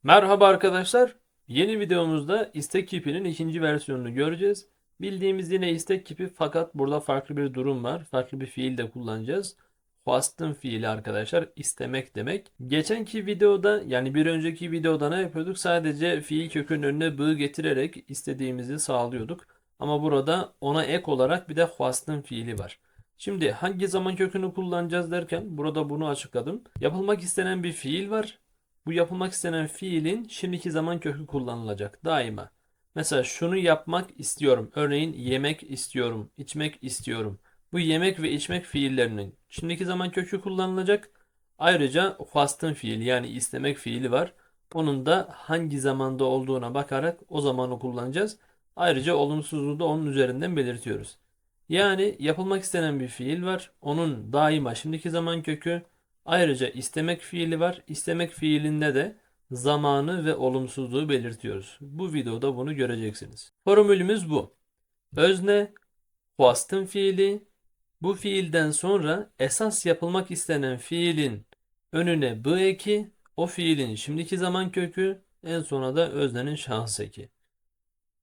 Merhaba arkadaşlar. Yeni videomuzda istek kipinin ikinci versiyonunu göreceğiz. Bildiğimiz yine istek kipi fakat burada farklı bir durum var. Farklı bir fiil de kullanacağız. Fas'tın fiili arkadaşlar istemek demek. Geçenki videoda yani bir önceki videoda ne yapıyorduk? Sadece fiil kökünün önüne bı getirerek istediğimizi sağlıyorduk. Ama burada ona ek olarak bir de fas'tın fiili var. Şimdi hangi zaman kökünü kullanacağız derken burada bunu açıkladım. Yapılmak istenen bir fiil var. Bu yapılmak istenen fiilin şimdiki zaman kökü kullanılacak daima. Mesela şunu yapmak istiyorum. Örneğin yemek istiyorum, içmek istiyorum. Bu yemek ve içmek fiillerinin şimdiki zaman kökü kullanılacak. Ayrıca fast'ın fiili yani istemek fiili var. Onun da hangi zamanda olduğuna bakarak o zamanı kullanacağız. Ayrıca olumsuzluğu da onun üzerinden belirtiyoruz. Yani yapılmak istenen bir fiil var. Onun daima şimdiki zaman kökü. Ayrıca istemek fiili var. İstemek fiilinde de zamanı ve olumsuzluğu belirtiyoruz. Bu videoda bunu göreceksiniz. Formülümüz bu. Özne, pastın fiili. Bu fiilden sonra esas yapılmak istenen fiilin önüne b eki, o fiilin şimdiki zaman kökü, en sona da öznenin şahıs eki.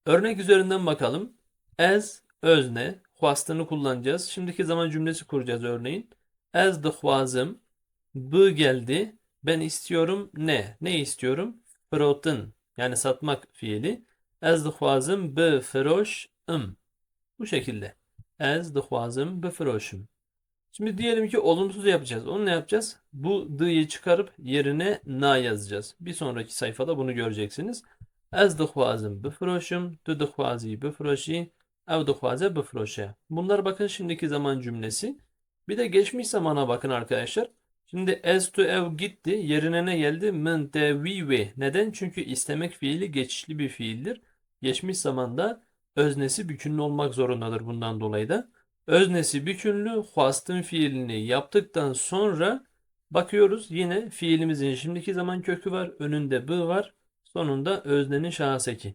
Örnek üzerinden bakalım. As özne, pastını kullanacağız. Şimdiki zaman cümlesi kuracağız örneğin. As dixwazim, bu geldi. Ben istiyorum ne? Ne istiyorum? Froten yani satmak fiili. Ez dixwazim bifroşim. Bu şekilde. Ez dixwazim bifroşim. Şimdi diyelim ki olumsuz yapacağız. Onu ne yapacağız? Bu d'yi çıkarıp yerine na yazacağız. Bir sonraki sayfada bunu göreceksiniz. Ez dixwazim bifroşim, tu dixwazi bifroşi, ev dixwaze bifroşe. Bunlar bakın şimdiki zaman cümlesi. Bir de geçmiş zamana bakın arkadaşlar. Şimdi as to ev gitti. Yerine ne geldi? Min de we ve. Neden? Çünkü istemek fiili geçişli bir fiildir. Geçmiş zamanda öznesi bükünlü olmak zorundadır bundan dolayı da. Öznesi bükünlü fast'ın fiilini yaptıktan sonra bakıyoruz yine fiilimizin şimdiki zaman kökü var. Önünde b var. Sonunda öznenin şahıs eki.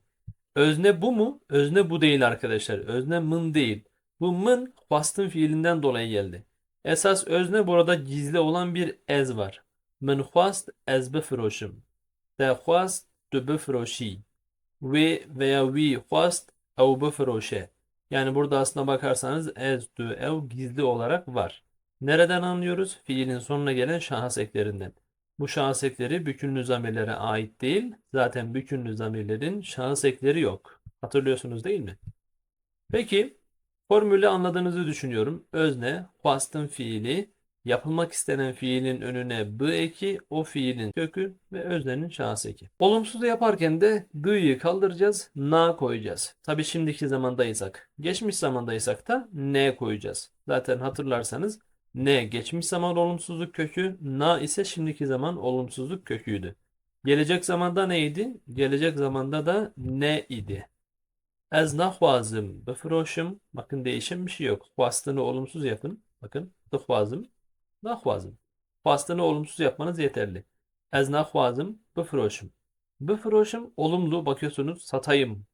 Özne bu mu? Özne bu değil arkadaşlar. Özne mın değil. Bu mın fast'ın fiilinden dolayı geldi. Esas özne burada gizli olan bir ez var. Min xwast ez bifroşim. Te xwast tu bifroşi. Ve veya we xwast ew bifroşe. Yani burada aslına bakarsanız ez tu ev gizli olarak var. Nereden anlıyoruz? Fiilin sonuna gelen şahıs eklerinden. Bu şahıs ekleri bükünlü zamirlere ait değil. Zaten bükünlü zamirlerin şahıs ekleri yok. Hatırlıyorsunuz değil mi? Peki, formülü anladığınızı düşünüyorum. Özne, pastın fiili, yapılmak istenen fiilin önüne b eki, o fiilin kökü ve öznenin şahıs eki. Olumsuz yaparken de d'yi kaldıracağız, na koyacağız. Tabi şimdiki zamandaysak, geçmiş zamandaysak da n koyacağız. Zaten hatırlarsanız n geçmiş zaman olumsuzluk kökü, na ise şimdiki zaman olumsuzluk köküydü. Gelecek zamanda neydi? Gelecek zamanda da ne idi? Ez naxwazim bifroşim. Bakın değişen bir şey yok. Xwastını olumsuz yapın. Bakın. Dixwazim. Naxwazim. Xwastını olumsuz yapmanız yeterli. Ez naxwazim bifroşim. Bifroşim olumlu. Bakıyorsunuz satayım.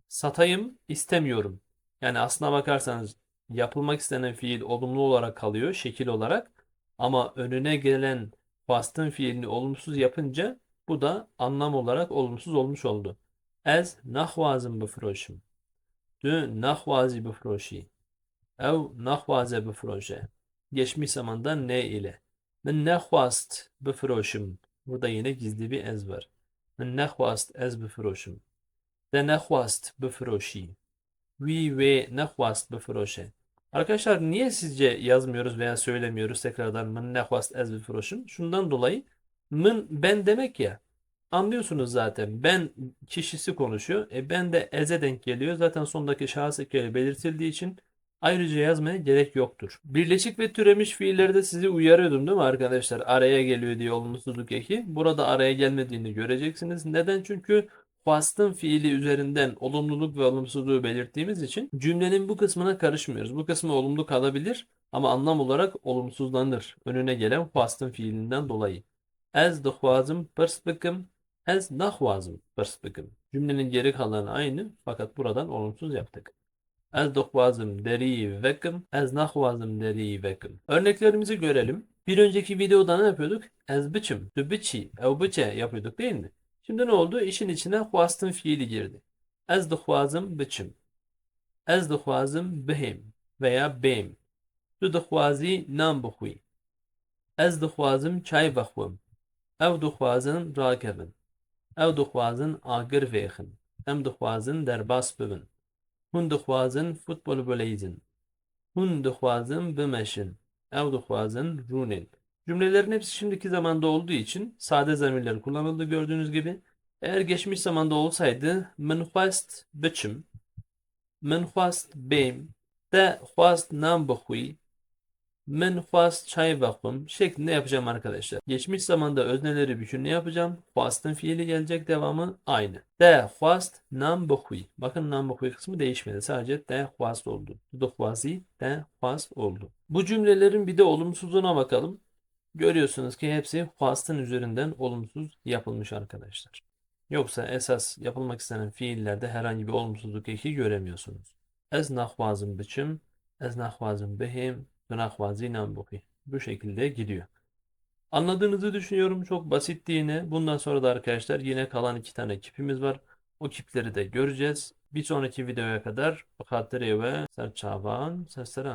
Satayım istemiyorum. Yani aslına bakarsanız yapılmak istenen fiil olumlu olarak kalıyor. Şekil olarak. Ama önüne gelen bastın fiilini olumsuz yapınca bu da anlam olarak olumsuz olmuş oldu. Ez naxwazim bifroşim. Tu naxwazî bifroşî. Ew naxwaze bifroşe. Geçmiş zamanda ne ile. Min nexwast bifroşim. Burada yine gizli bir ez var. Min nexwast ez bifroşim. De nexwast bifroşî. We ve nexwast bifroşe. Arkadaşlar niye sizce yazmıyoruz veya söylemiyoruz tekrardan min nexwast ez bifroşim? Şundan dolayı min ben demek ya. Anlıyorsunuz zaten. Ben kişisi konuşuyor. Ben de ez'e denk geliyor. Zaten sondaki şahıs ekleri belirtildiği için ayrıca yazmaya gerek yoktur. Birleşik ve türemiş fiillerde sizi uyarıyordum değil mi arkadaşlar? Araya geliyor diye olumsuzluk eki. Burada araya gelmediğini göreceksiniz. Neden? Çünkü pastın fiili üzerinden olumluluk ve olumsuzluğu belirttiğimiz için cümlenin bu kısmına karışmıyoruz. Bu kısmı olumlu kalabilir ama anlam olarak olumsuzlanır. Önüne gelen pastın fiilinden dolayı. Ez dixwazim pirs bikim. Ez naxwazim pirs bikim. Cümlenin geri kalanı aynı fakat buradan olumsuz yaptık. Ez dixwazim derî vekim. Ez naxwazim derî vekim. Örneklerimizi görelim. Bir önceki videoda ne yapıyorduk? Ez biçim, tu biçi, ev biçe yapıyorduk değil mi? Şimdi ne oldu? İşin içine xwastin fiili girdi. Ez dixwazim biçim. Ez dixwazim bihim veya bêm. Tu dixwazî nan bixwî. Ez dixwazim çay vexwim. Ew dixwazin rakevin. Ew dixwazin agir vêxin. Em dixwazin derbas bibin. Hûn dixwazin futbol bileyzin. Hûn dixwazin bimeşin. Ew dixwazin rûnin. Cümlelerin hepsi şimdiki zamanda olduğu için sade zamirler kullanıldı gördüğünüz gibi. Eğer geçmiş zamanda olsaydı min xwest biçim, min xwest bêm, te xwast nan bixwî, min xwast çay vexwim şeklinde yapacağım arkadaşlar. Geçmiş zamanda özneleri bütünlüğü yapacağım. Xwast'ın fiili gelecek, devamı aynı. Te xwast nan bixwî. Bakın nan bixwî kısmı değişmedi. Sadece te xwast oldu. Tu dixwazî, te xwast oldu. Bu cümlelerin bir de olumsuzluğuna bakalım. Görüyorsunuz ki hepsi xwast'ın üzerinden olumsuz yapılmış arkadaşlar. Yoksa esas yapılmak istenen fiillerde herhangi bir olumsuzluk eki göremiyorsunuz. Ez naxwazim biçim, ez naxwazim bihim, tu naxwazî nan bixwî. Bu şekilde gidiyor. Anladığınızı düşünüyorum. Çok basitti yine. Bundan sonra da arkadaşlar yine kalan 2 tane kipimiz var. O kipleri de göreceğiz. Bir sonraki videoya kadar Xatirê we serçavan, serseran.